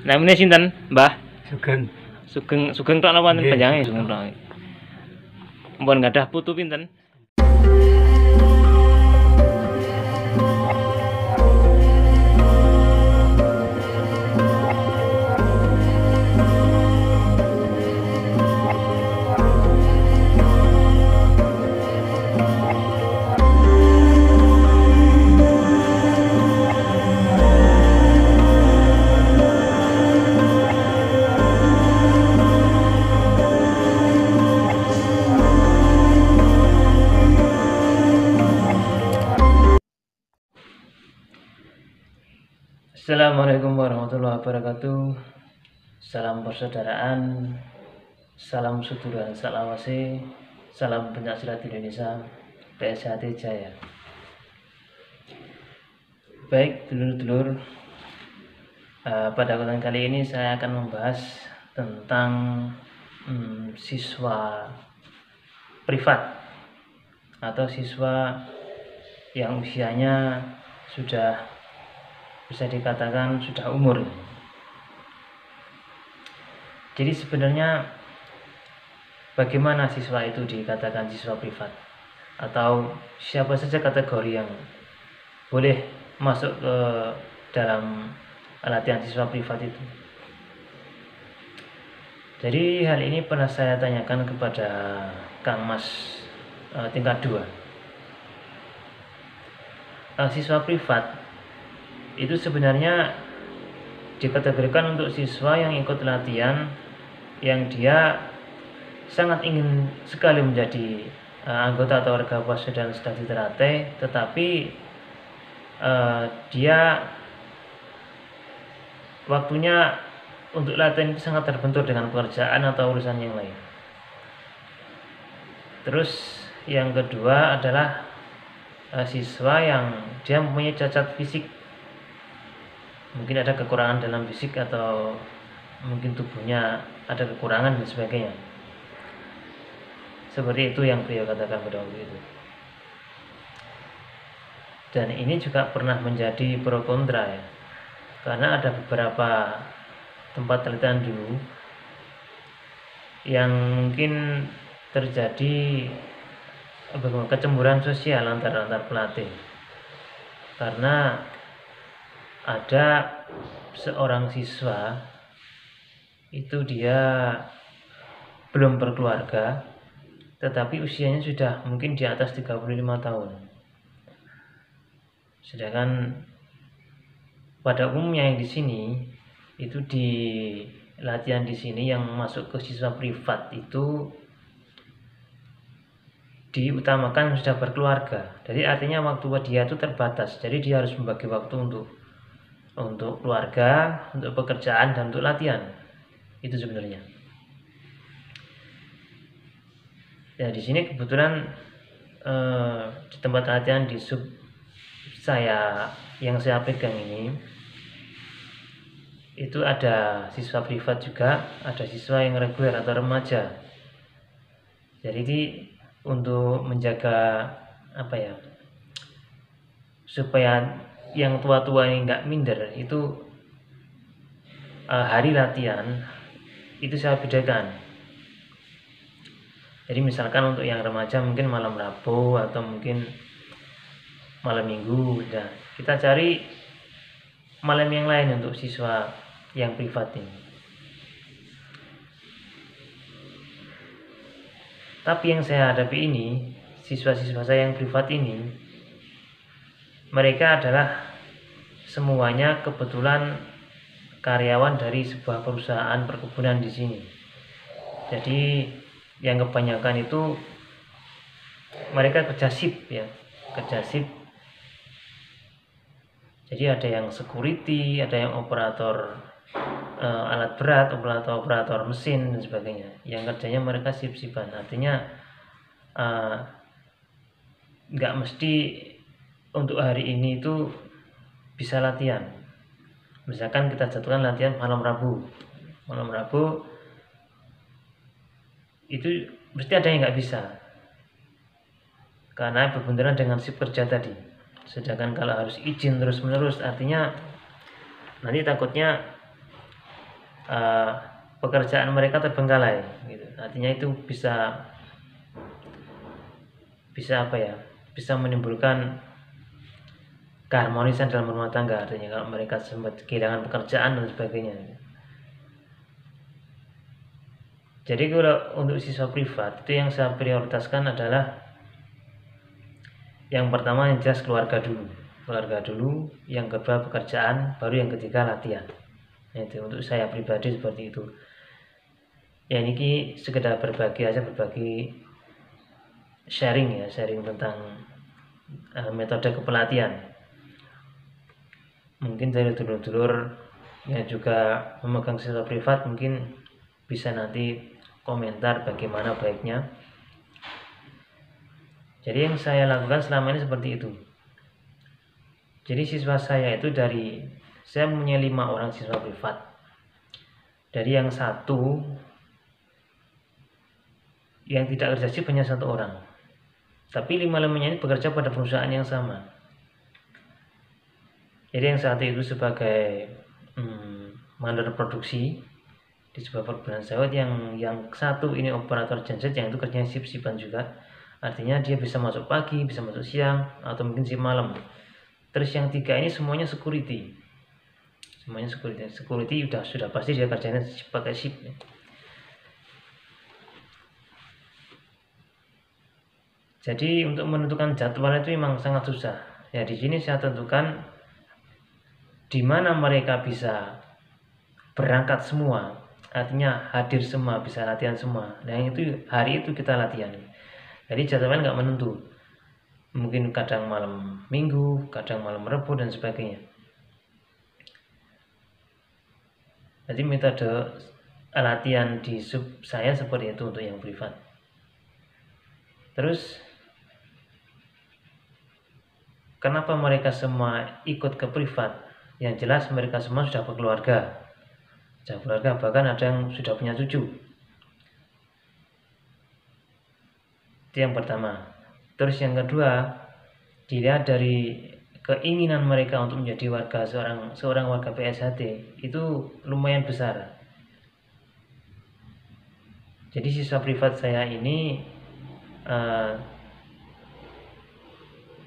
Namanya sinten, Mbah? Sugeng. Sugeng tok napa wonten Nggih. panjange Sugeng tok. Mumpun gadah putu pinten? Assalamualaikum warahmatullahi wabarakatuh. Salam persaudaraan, salam seduluran salawase, salam pencaksilat Indonesia, PSHT Jaya. Baik dulur-dulur, pada kesempatan kali ini saya akan membahas tentang siswa privat atau siswa yang usianya sudah bisa dikatakan sudah umur. Jadi sebenarnya bagaimana siswa itu dikatakan siswa privat, atau siapa saja kategori yang boleh masuk ke dalam latihan siswa privat itu. Jadi hal ini pernah saya tanyakan kepada Kang Mas tingkat 2. Siswa privat itu sebenarnya dikategorikan untuk siswa yang ikut latihan yang dia sangat ingin sekali menjadi anggota atau warga POS dan Studi Ternate, tetapi dia waktunya untuk latihan itu sangat terbentur dengan pekerjaan atau urusan yang lain. Terus yang kedua adalah siswa yang dia mempunyai cacat fisik, mungkin ada kekurangan dalam fisik atau mungkin tubuhnya ada kekurangan dan sebagainya. Seperti itu yang beliau katakan pada waktu itu. Dan ini juga pernah menjadi pro kontra ya, karena ada beberapa tempat latihan dulu yang mungkin terjadi kecemburuan sosial antar pelatih, karena ada seorang siswa itu dia belum berkeluarga tetapi usianya sudah mungkin di atas 35 tahun. Sedangkan pada umumnya yang di sini itu di latihan di sini yang masuk ke siswa privat itu diutamakan sudah berkeluarga. Jadi artinya waktu dia itu terbatas. Jadi dia harus membagi waktu untuk keluarga, untuk pekerjaan, dan untuk latihan. Itu sebenarnya. Ya di sini kebetulan di tempat latihan di sub saya yang saya pegang ini itu ada siswa privat juga, ada siswa yang reguler atau remaja. Jadi untuk menjaga supaya yang tua-tua ini nggak minder, itu hari latihan itu saya bedakan. Jadi misalkan untuk yang remaja mungkin malam Rabu atau mungkin malam Minggu, nah kita cari malam yang lain untuk siswa yang privat ini. Tapi yang saya hadapi ini, siswa-siswa saya yang privat ini, mereka adalah semuanya kebetulan karyawan dari sebuah perusahaan perkebunan di sini. Jadi yang kebanyakan itu mereka kerja shift ya, kerja shift. Jadi ada yang security, ada yang operator alat berat, operator mesin dan sebagainya. Yang kerjanya mereka shift-shiftan. Artinya nggak mesti untuk hari ini itu bisa latihan. Misalkan kita jadwalkan latihan malam Rabu itu mesti ada yang nggak bisa karena berbenturan dengan shift kerja tadi. Sedangkan kalau harus izin terus menerus, artinya nanti takutnya pekerjaan mereka terbengkalai gitu. Artinya itu bisa apa ya, bisa menimbulkan keharmonisan dalam rumah tangga. Artinya kalau mereka sempat kehilangan pekerjaan dan sebagainya. Jadi kalau untuk siswa privat itu yang saya prioritaskan adalah yang pertama yang jelas keluarga dulu, yang kedua pekerjaan, baru yang ketiga latihan. Itu untuk saya pribadi seperti itu. Ya ini sekedar berbagi sharing tentang metode kepelatihan. Mungkin dari dulur-dulur yang juga memegang siswa privat mungkin bisa nanti komentar bagaimana baiknya. Jadi yang saya lakukan selama ini seperti itu. Jadi siswa saya itu saya punya 5 orang siswa privat. Dari yang satu yang tidak kerja shift hanya 1 orang. Tapi 5-limanya ini bekerja pada perusahaan yang sama. Jadi yang satu itu sebagai mandor produksi di sebuah perkebunan sawit, yang satu ini operator genset, yang itu kerjanya shift-shiftan juga. Artinya dia bisa masuk pagi, bisa masuk siang, atau mungkin shift malam. Terus yang 3 ini semuanya security. Security sudah pasti dia kerjanya pakai shift. Jadi untuk menentukan jadwal itu memang sangat susah. Ya di sini saya tentukan di mana mereka bisa berangkat semua, artinya hadir semua, bisa latihan semua. Nah itu hari itu kita latihan. Jadi jadwalnya nggak menentu. Mungkin kadang malam Minggu, kadang malam Rabu dan sebagainya. Jadi metode latihan di sub saya seperti itu untuk yang privat. Terus kenapa mereka semua ikut ke privat? Yang jelas mereka semua sudah berkeluarga, bahkan ada yang sudah punya cucu. Itu yang pertama. Terus yang kedua, dilihat dari keinginan mereka untuk menjadi seorang warga PSHT itu lumayan besar. Jadi siswa privat saya ini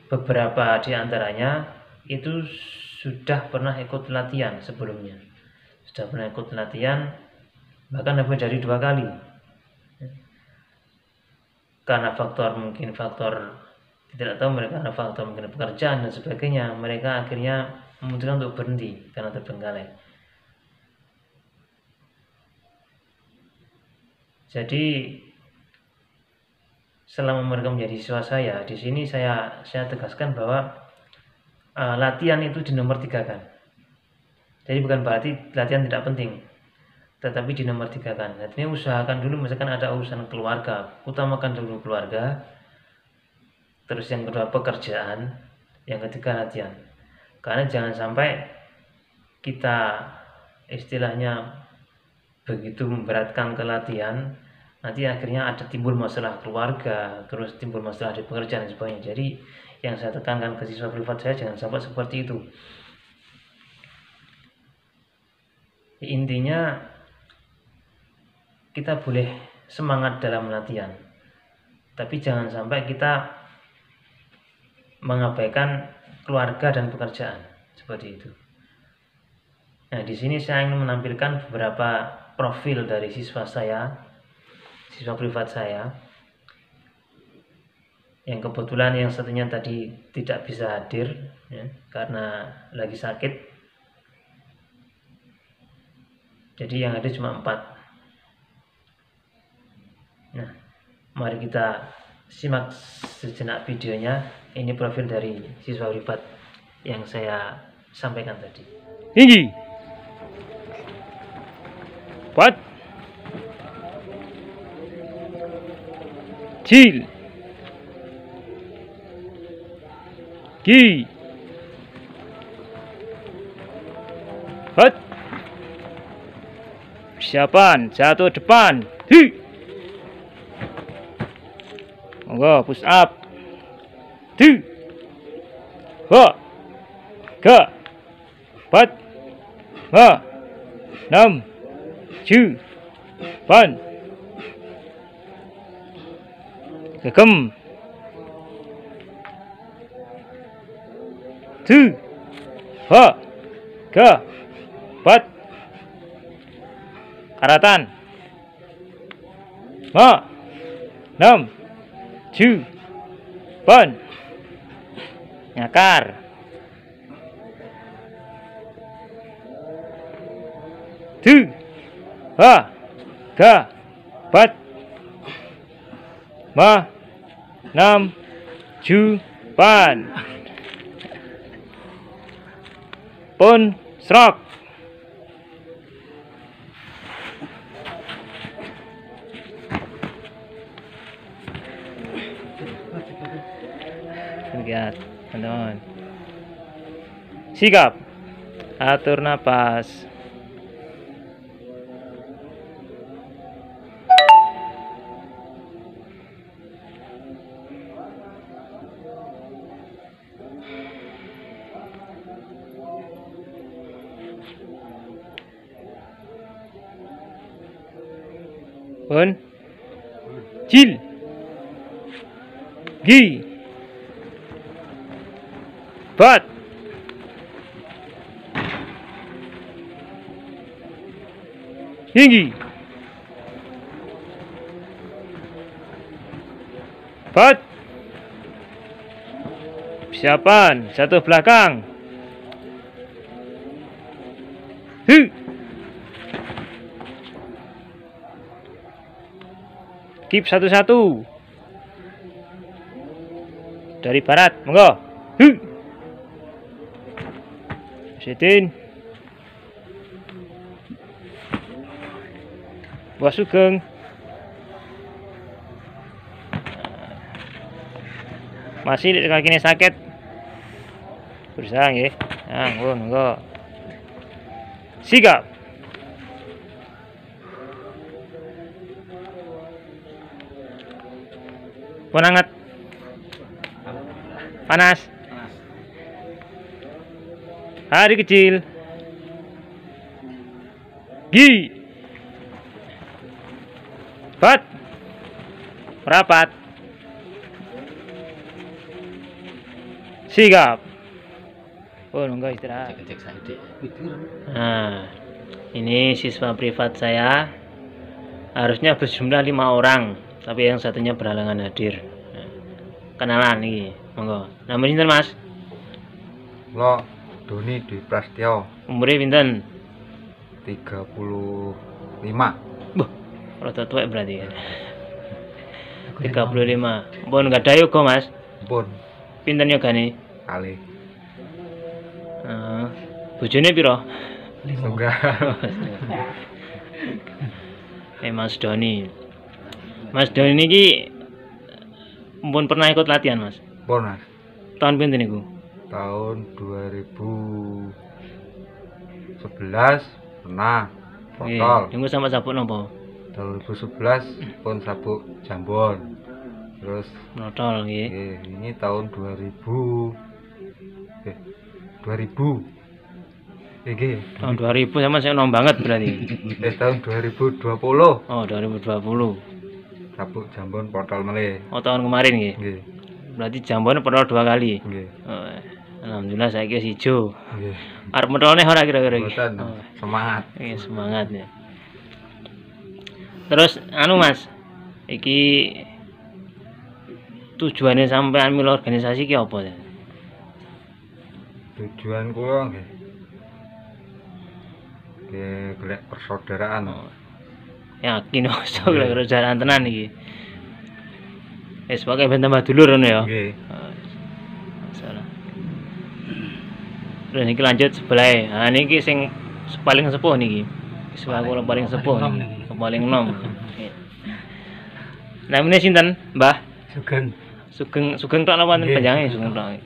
beberapa di antaranya itu sudah pernah ikut latihan sebelumnya. Bahkan lebih dari 2 kali. Karena mungkin faktor tidak tahu mereka, karena faktor mungkin pekerjaan dan sebagainya, mereka akhirnya memutuskan untuk berhenti karena terbengkalai. Jadi selama mereka menjadi siswa saya, di sini saya tegaskan bahwa latihan itu dinomor-3kan. Jadi bukan berarti latihan tidak penting, tetapi dinomor-3kan. Artinya usahakan dulu, misalkan ada urusan keluarga, utamakan dulu keluarga. Terus yang kedua pekerjaan, yang ketiga latihan. Karena jangan sampai kita istilahnya begitu memberatkan ke latihan, nanti akhirnya ada timbul masalah keluarga, terus timbul masalah di pekerjaan dan sebagainya. Jadi yang saya tekankan ke siswa privat saya, jangan sampai seperti itu. Intinya kita boleh semangat dalam latihan, tapi jangan sampai kita mengabaikan keluarga dan pekerjaan seperti itu. Nah, di sini saya ingin menampilkan beberapa profil dari siswa privat saya, yang kebetulan yang satunya tadi tidak bisa hadir ya, karena lagi sakit. Jadi yang ada cuma 4. Nah, mari kita simak sejenak videonya. Ini profil dari siswa privat yang saya sampaikan tadi. Tinggi. 4. Kecil. Ki. 4. Persiapan, jatuh depan. Hi. Monggo push up. 2. 3. 4. 5. 6. Ju. Pan. Gegem. Tu. Ha. Ga. Pat. Karatan. Ma. Nam. Ju. Pan. Ngakar. Tu. Ha. Ga. Pat. Ma. Nam. Ju. Pan. Pun. Srok. Lihat teman-teman. Sikap. Atur napas. Pun. Cil. Gi. Bat. Tinggi. Bat. Persiapan. Satu belakang. Keep satu-satu. Dari barat, monggo. Sitin. Buah sugeng. Masih di kakinya sakit. Berusaha nggih. Nah, monggo. Sigap. Pun hangat. Panas. Hari kecil. Gi. Bat. Rapat. Sigap. Pun enggak istirahat. Nah, ini siswa privat saya. Harusnya berjumlah 5 orang, tapi yang satunya berhalangan hadir. Nah, kenalan nih, monggo. Namanya sinten, Mas? Lo Doni Dwi Prasetyo. Umurnya pinten? 35. Boh, rada tuwek berarti ya. 35. Pun enggak ada yoga, Mas. Pun Pinten yogane? kali. Bojone piro? Tunggal. Mas Doni. Mas Doni niki pun pernah ikut latihan, Mas? Pun, Mas. Tahun pinten niku? Tahun 2011 pernah protol. Niku sama sabuk napa? 2011 pun sabuk Jambon. Terus Protol nggih. ini tahun 2000. Tahun 2000 sama saya nom banget berarti. Tahun 2020. Oh, 2020. Sabuk Jambon protol meleh. Oh, tahun kemarin nggih. Nggih. Berarti jambon protol 2 kali. Nggih. Oh, alhamdulillah saiki wis ijo. Nggih. Arep metolne ora kira-kira iki? Boten. Oh, Semangat. iya, semangat ya. Terus anu Mas, iki tujuannya sampean mil organisasi ki apa ya? Tujuan kula nggih golek persaudaraan. Oh. Yakin iso golek persaudaraan tenan iki. Wis pokoke ben tambah dulur ngono ya. Nggih. Oh, masalah. Terus niki lanjut sebelah. Nah niki sing paling sepuh niki. Siswa kula paling sepuh niki, paling enom. Namanya sinten, Mbah? Sugeng tok napa wonten panjange Sugeng tok.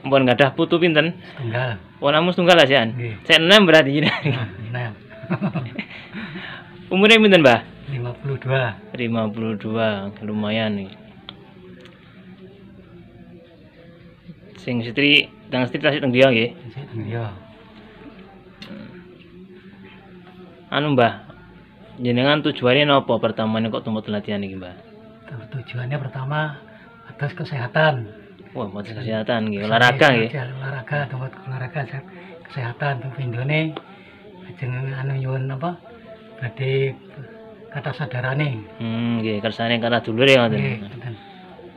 Ampun gadah putu pinten? Tunggal. Oh, namun tunggal lah sian. Nggih. Saya 6 berarti ini. Nah, Umurnya pinten, Mbah? 52. 52, lumayan nih. Sing setri, tang setri tasik teng dia nggih. Iya. anu Mbah, jenengan tujuannya nopo pertama nih kok tumut latihan iki Mbah? Tujuannya pertama atas kesehatan. Wah, buat kesehatan nggih, olahraga nggih. Olahraga, tempat olahraga kesehatan tujuannya ajeng anu nyuwun apa? Badhe kata sadarane. Nggih, kersane kata dulur ya ngoten. Nggih, ngoten.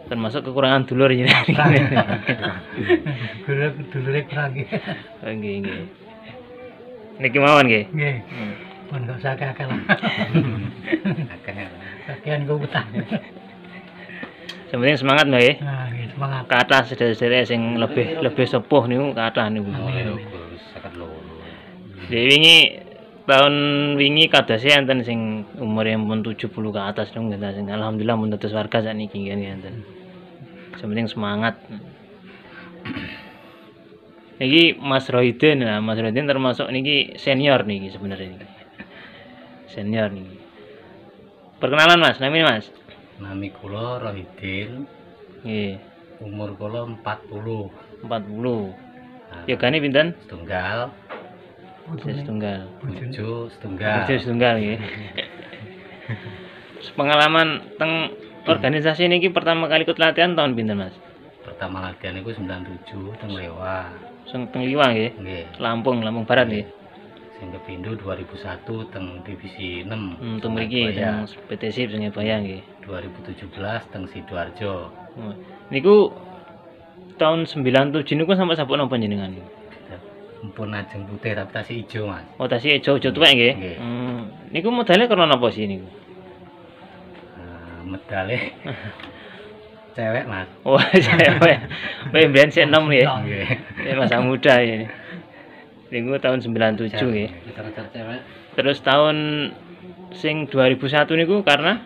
Termasuk kekurangan dulur jenengan. Dulure kurang nggih. Oh, nggih. Niki mawon nggih. Nggih. Pun enggak usah akeh lah. Kakean kok betah. Sebenarnya semangat Mbak ya. Nah, nggih semangat. Kathah sedherek sing lebih sepuh niku kathah niku. Jadi wingi tahun wingi kadase enten sing umure pun 70 ke atas dong sing alhamdulillah mun dados warga sakniki nggih enten. Sebenarnya semangat. Niki Mas Rohidin, nah Mas Rohidin termasuk niki senior niki sebenarnya niki. Senior niki. Perkenalan Mas, namanya Mas? Nami kula Rohidin, Nggih, umur kula 40. 40. Yogane pinten? Setunggal, Setunggal. bojo setunggal. Bojo setunggal nggih. Pengalaman teng organisasi niki pertama kali ikut latihan tahun pinten Mas? Pertama latihan iku 97 teng Lewa. Sing teng Liwang nggih. Nggih. Lampung Barat nggih. Sing kepindho 2001 teng divisi 6. Teng mriki teng PT SIP Surabaya nggih. 2017 teng Sidoarjo. Niku tahun 97 niku sampai sabuk napa jenengan? Mumpun ajeng putih tapi tasih ijo, Mas. Oh, tasih ijo tuwek nggih. Nggih. Niku modalnya karena napa sih niku? Medale cewek, Mas. Oh, cewek. Weh mbiyen sik enom nggih. Nggih. Masa muda ini. Niku tahun 97 nggih. Kita cewek. Terus tahun sing 2001 niku karena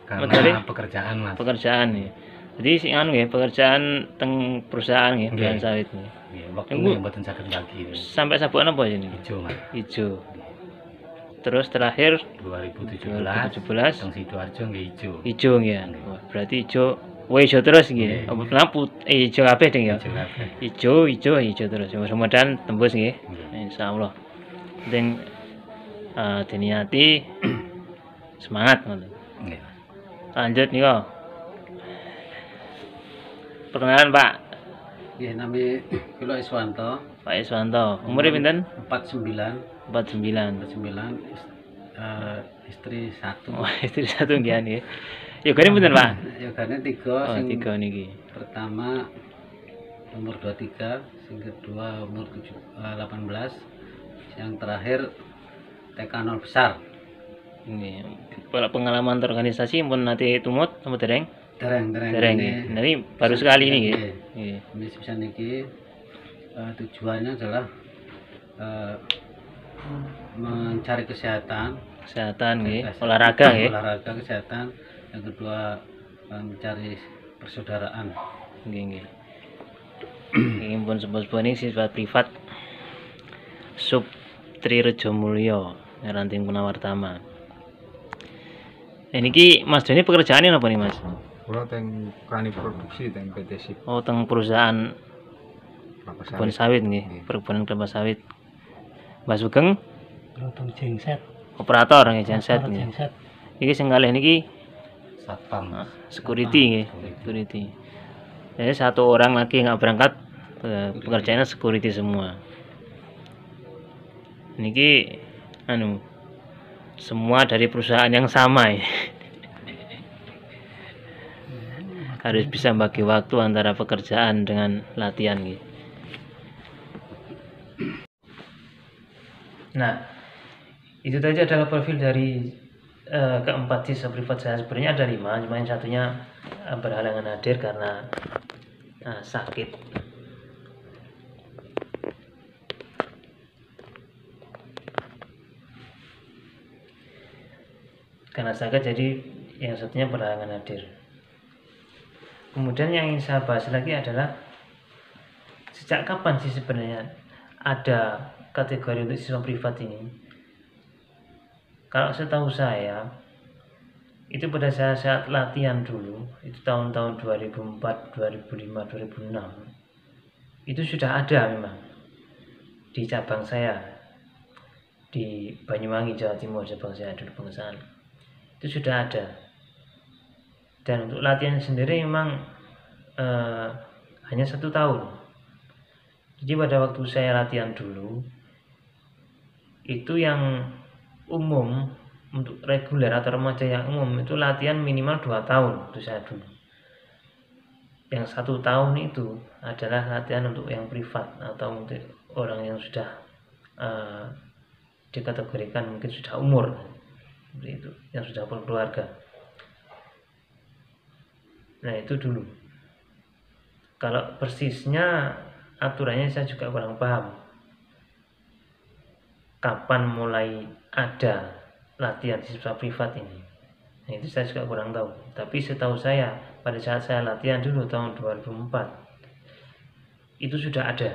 Karena pekerjaan, Mas. pekerjaan nih. Jadi sing anu nggih, pekerjaan teng perusahaan nggih, perusahaan sawit nggih. Nggih, waktu Niku- yang mboten saged bagi. Sampai sabuk napa ini? Ijo, Mas. Ijo. Terus terakhir 2017 teng Sidoarjo nggih ijo. ijo nggih. Wah, berarti ijo ijo terus nggih. Apa lampu ijo kabeh ding ya. Ijo kabeh. Ijo terus. Mudah-mudahan tembus nggih. Insyaallah. Dan diniati semangat ngoten. Nggih. Lanjut nih kok. Perkenalan Pak. Nggih, nami kula Iswanto, Pak Iswanto. Umurnya pinten? 49, 49. istri 1. Oh, istri satu nggih nggih. Yogane pinten Pak? Yogane 3, Oh, sing 3 niki. pertama umur 23, sing kedua umur 18, yang terakhir TK 0 besar. Nggih. Kalau pengalaman terorganisasi pun nanti tumut sama dereng? Dereng Dereng ini. nggih. Nanti baru sekali ini nggih. Nggih. Nggih. Ini sebisa niki tujuannya adalah mencari kesehatan, Kesehatan nggih, olahraga nggih. olahraga kesehatan, yang kedua mencari persaudaraan. Nggih nggih. Ini pun sebuah ini siswa privat Sub Trirejo Mulyo Ranting Punawartama. Niki Mas Doni pekerjaannya apa nih Mas? Kula teng kani produksi teng PT SIP Oh, teng perusahaan kelapa kebun sawit. sawit nggih, perkebunan kelapa sawit. Mas Sugeng Beruntung jengset. operator nggih genset nggih. Jengset. Iki sing kalih niki Satpam. security nggih, security. Jadi satu orang lagi nggak berangkat, pekerjaannya security semua. Niki anu semua dari perusahaan yang sama ya. Harus bisa bagi waktu antara pekerjaan dengan latihan gitu. Nah, itu tadi adalah profil dari keempat siswa privat saya. Sebenarnya ada 5, cuma yang satunya berhalangan hadir karena sakit. Karena sakit jadi yang satunya berhalangan hadir. Kemudian yang ingin saya bahas lagi adalah sejak kapan sih sebenarnya ada kategori untuk siswa privat ini? Kalau setahu saya itu pada saat latihan dulu, itu tahun-tahun 2004, 2005, 2006 itu sudah ada memang di cabang saya, di di Banyuwangi, Jawa Timur, Sabang saya dulu pengesahan itu sudah ada. Dan untuk latihan sendiri memang hanya 1 tahun. Jadi pada waktu saya latihan dulu itu yang umum untuk reguler atau remaja yang umum itu latihan minimal 2 tahun itu saya dulu. Yang 1 tahun itu adalah latihan untuk yang privat atau untuk orang yang sudah dikategorikan mungkin sudah umur seperti itu, yang sudah berkeluarga. Nah itu dulu. Kalau persisnya aturannya saya juga kurang paham. Kapan mulai ada latihan siswa privat ini? Nah, itu saya juga kurang tahu. Tapi setahu saya pada saat saya latihan dulu tahun 2004 itu sudah ada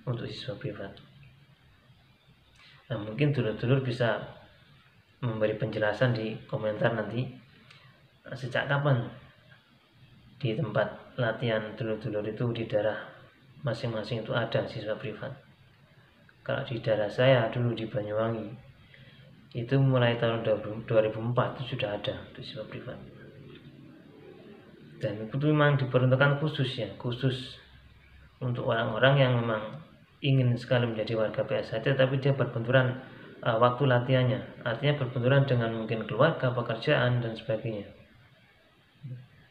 untuk siswa privat. Nah mungkin dulur-dulur bisa memberi penjelasan di komentar nanti sejak kapan di tempat latihan dulur-dulur itu di daerah masing-masing itu ada siswa privat. Kalau di daerah saya dulu di Banyuwangi itu mulai tahun 2004 itu sudah ada untuk siswa privat. Dan itu memang diperuntukkan khusus untuk orang-orang yang memang ingin sekali menjadi warga PSHD tapi dia berbenturan waktu latihannya, artinya berbenturan dengan mungkin keluarga, pekerjaan dan sebagainya,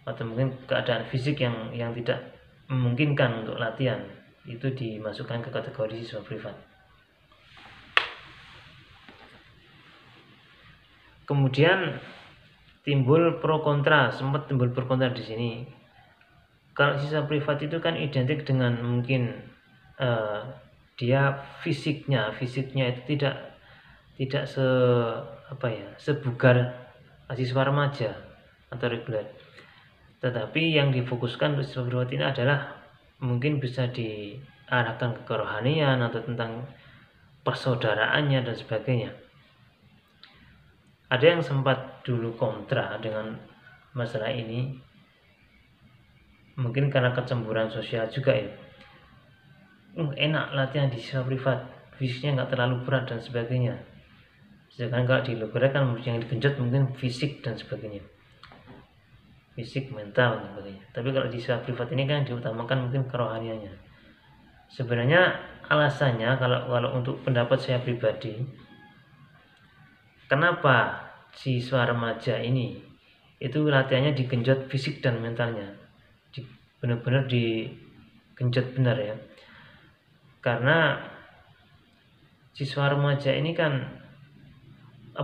atau mungkin keadaan fisik yang tidak memungkinkan untuk latihan, itu dimasukkan ke kategori siswa privat. Kemudian timbul pro kontra, sempat timbul pro kontra di sini. Kalau siswa privat itu kan identik dengan mungkin dia fisiknya itu tidak sebugar siswa remaja atau reguler. Tetapi yang difokuskan untuk siswa privat ini adalah mungkin bisa diarahkan ke kerohanian atau tentang persaudaraannya dan sebagainya. Ada yang sempat dulu kontra dengan masalah ini, mungkin karena kecemburuan sosial juga ya. Enak latihan di siswa privat, fisiknya nggak terlalu berat dan sebagainya. Sedangkan kalau di reguler kan yang digenjot mungkin fisik dan sebagainya, fisik, mental dan sebagainya. Tapi kalau di siswa privat ini kan diutamakan mungkin kerohaniannya. Sebenarnya alasannya kalau untuk pendapat saya pribadi, kenapa siswa remaja ini itu latihannya digenjot fisik dan mentalnya, benar-benar digenjot benar ya. Karena siswa remaja ini kan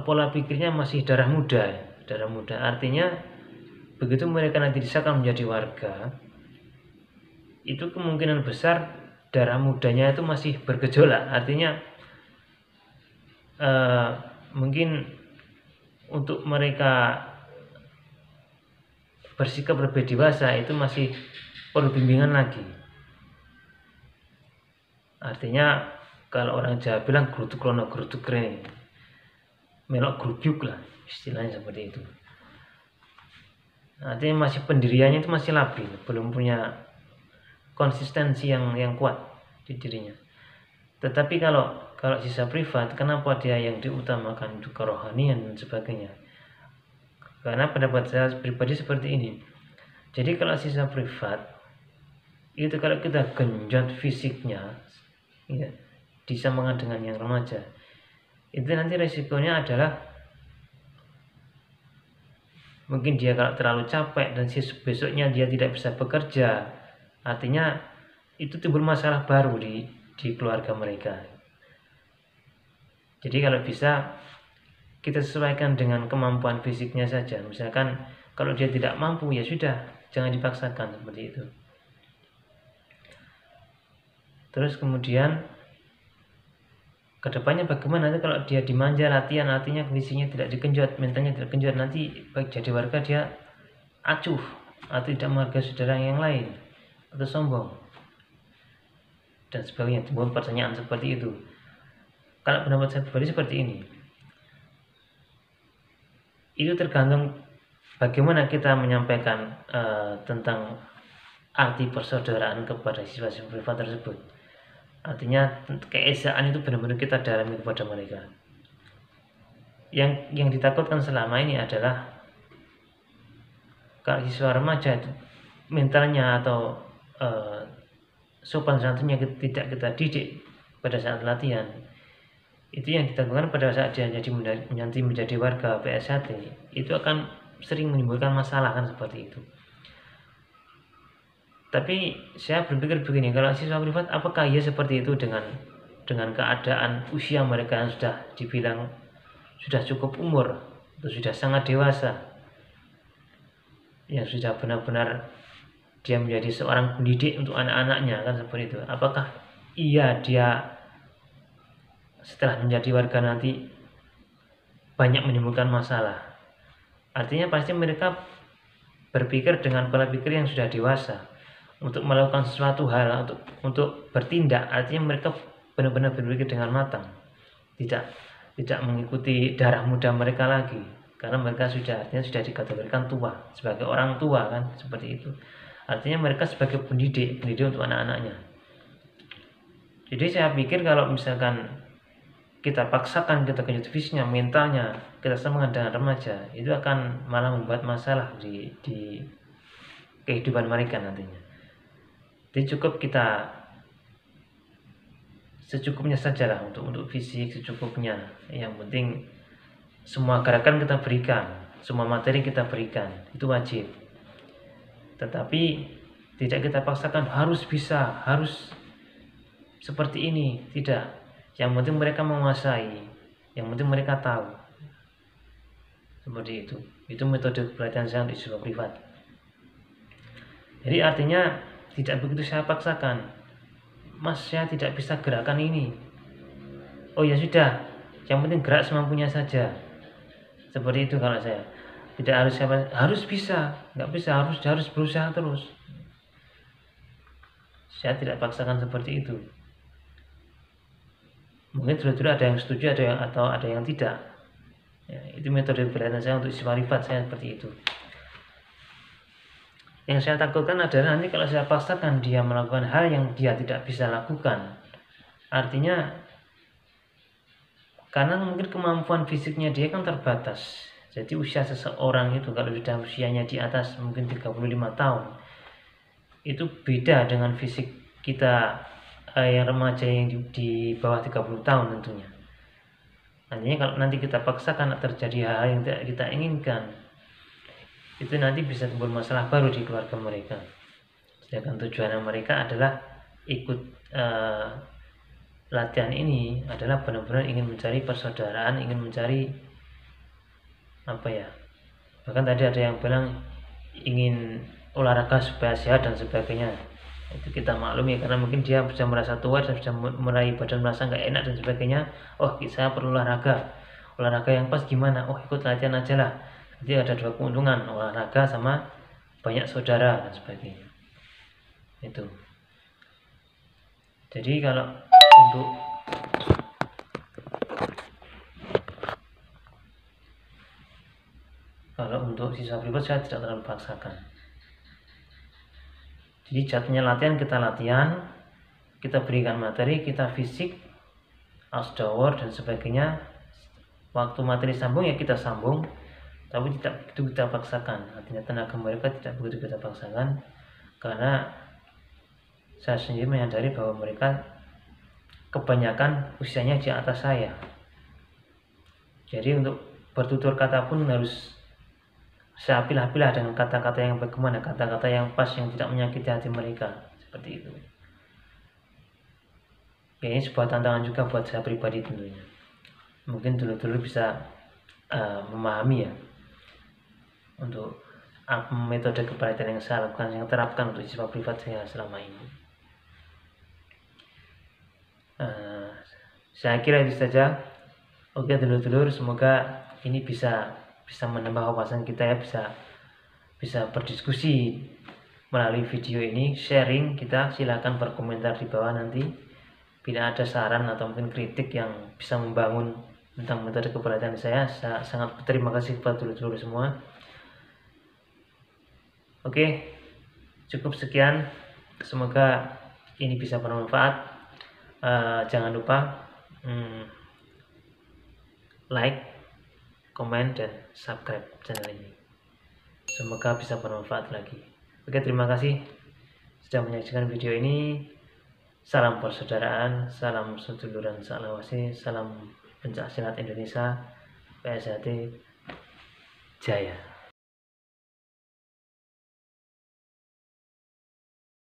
pola pikirnya masih darah muda. Artinya begitu mereka nanti disahkan menjadi warga, itu kemungkinan besar darah mudanya itu masih bergejolak. Artinya mungkin untuk mereka bersikap lebih dewasa itu masih perlu bimbingan lagi. Artinya kalau orang Jawa bilang grutuk lono grutuk rene, melok grubyuk lah istilahnya seperti itu. Artinya masih pendiriannya itu masih labil, belum punya konsistensi yang kuat di dirinya. Tetapi kalau siswa privat, kenapa dia yang diutamakan itu kerohanian dan sebagainya? Karena pendapat saya pribadi seperti ini. Jadi kalau siswa privat itu kalau kita genjot fisiknya ya, disamakan dengan yang remaja, itu nanti resikonya adalah mungkin dia kalau terlalu capek dan besoknya dia tidak bisa bekerja, artinya itu timbul masalah baru di keluarga mereka. Jadi kalau bisa kita sesuaikan dengan kemampuan fisiknya saja. Misalkan kalau dia tidak mampu ya sudah, jangan dipaksakan seperti itu. Terus kemudian kedepannya bagaimana nanti kalau dia dimanja latihan, artinya kondisinya tidak digenjot, mentalnya tidak digenjot, nanti baik jadi warga dia acuh atau tidak menghargai saudara yang lain atau sombong dan sebagainya. Timbul pertanyaan seperti itu. Kalau pendapat saya pribadi seperti ini, itu tergantung bagaimana kita menyampaikan tentang arti persaudaraan kepada siswa-siswa privat tersebut. Artinya keesaan itu benar-benar kita dalami kepada mereka. yang ditakutkan selama ini adalah kalau siswa remaja itu mentalnya atau sopan santunnya tidak kita didik pada saat latihan, itu yang ditakutkan pada saat dia nanti menjadi warga PSHT itu akan sering menimbulkan masalah kan seperti itu. Tapi saya berpikir begini, kalau siswa privat apakah ia seperti itu dengan keadaan usia mereka yang sudah dibilang sudah cukup umur atau sudah sangat dewasa, yang sudah benar-benar dia menjadi seorang pendidik untuk anak-anaknya kan seperti itu. Apakah dia setelah menjadi warga nanti banyak menimbulkan masalah? Artinya pasti mereka berpikir dengan pola pikir yang sudah dewasa untuk melakukan sesuatu hal, untuk bertindak. Artinya mereka benar-benar berpikir dengan matang, tidak mengikuti darah muda mereka lagi, karena mereka sudah dikategorikan tua, sebagai orang tua kan seperti itu. Artinya mereka sebagai pendidik untuk anak-anaknya. Jadi saya pikir kalau misalkan kita paksakan, kita kejut fisiknya, mentalnya, kita semangat dengan remaja, itu akan malah membuat masalah di kehidupan mereka nantinya. Jadi cukup kita secukupnya sajalah untuk fisik, secukupnya. Yang penting semua gerakan kita berikan, semua materi kita berikan, itu wajib. Tetapi tidak kita paksakan harus bisa, harus seperti ini, tidak. Yang penting mereka menguasai, yang penting mereka tahu. Seperti itu. Itu metode pelatihan saya untuk siswa privat. Jadi artinya tidak begitu saya paksakan, Mas saya tidak bisa gerakan ini. Oh ya sudah, yang penting gerak semampunya saja. Seperti itu kalau saya. Tidak harus bisa, nggak bisa, harus berusaha terus. Saya tidak paksakan seperti itu. Mungkin dulu ada yang setuju, atau ada yang tidak. Ya, itu metode pelatihan saya untuk siswa privat saya seperti itu. Yang saya takutkan adalah nanti kalau saya paksakan dia melakukan hal yang dia tidak bisa lakukan. Artinya karena mungkin kemampuan fisiknya dia kan terbatas. Jadi usia seseorang itu kalau sudah usianya di atas mungkin 35 tahun, itu beda dengan fisik kita yang remaja yang di bawah 30 tahun tentunya. Artinya kalau nanti kita paksakan terjadi hal yang tidak kita inginkan, itu nanti bisa timbul masalah baru di keluarga mereka. Sedangkan tujuan mereka adalah ikut latihan ini adalah benar-benar ingin mencari persaudaraan, ingin mencari bahkan tadi ada yang bilang ingin olahraga supaya sehat dan sebagainya. Itu kita maklumi karena mungkin dia sudah merasa tua dan sudah meraih badan, merasa nggak enak dan sebagainya. Oh saya perlu olahraga yang pas gimana? Oh ikut latihan aja lah. Jadi ada dua keuntungan, olahraga sama banyak saudara dan sebagainya. Itu. Jadi kalau untuk siswa privat saya tidak terlalu paksakan. Jadi jatuhnya latihan, kita latihan, kita berikan materi, kita fisik, outdoor dan sebagainya. Waktu materi sambung ya kita sambung, tapi tidak begitu kita paksakan. Artinya tenaga mereka tidak begitu kita paksakan, karena saya sendiri menyadari bahwa mereka kebanyakan usianya di atas saya. Jadi untuk bertutur kata pun harus saya pilah-pilah dengan kata-kata yang bagaimana, kata-kata yang pas, yang tidak menyakiti hati mereka. Seperti itu. Ya, ini sebuah tantangan juga buat saya pribadi tentunya. Mungkin dulu-dulu bisa memahami ya untuk metode kepelatihan yang saya lakukan, yang terapkan untuk siswa privat saya selama ini. Saya kira itu saja. Oke dulur-dulur, semoga ini bisa menambah wawasan kita ya, bisa berdiskusi melalui video ini, sharing kita. Silakan berkomentar di bawah nanti bila ada saran atau mungkin kritik yang bisa membangun tentang metode kepelatihan saya sangat berterima kasih kepada dulur-dulur semua. Oke, cukup sekian, semoga ini bisa bermanfaat. Jangan lupa like, komen, dan subscribe channel ini. Semoga bisa bermanfaat lagi. Oke, terima kasih sudah menyaksikan video ini. Salam persaudaraan, salam seduluran salawasi, salam pencaksilat Indonesia, PSHT Jaya.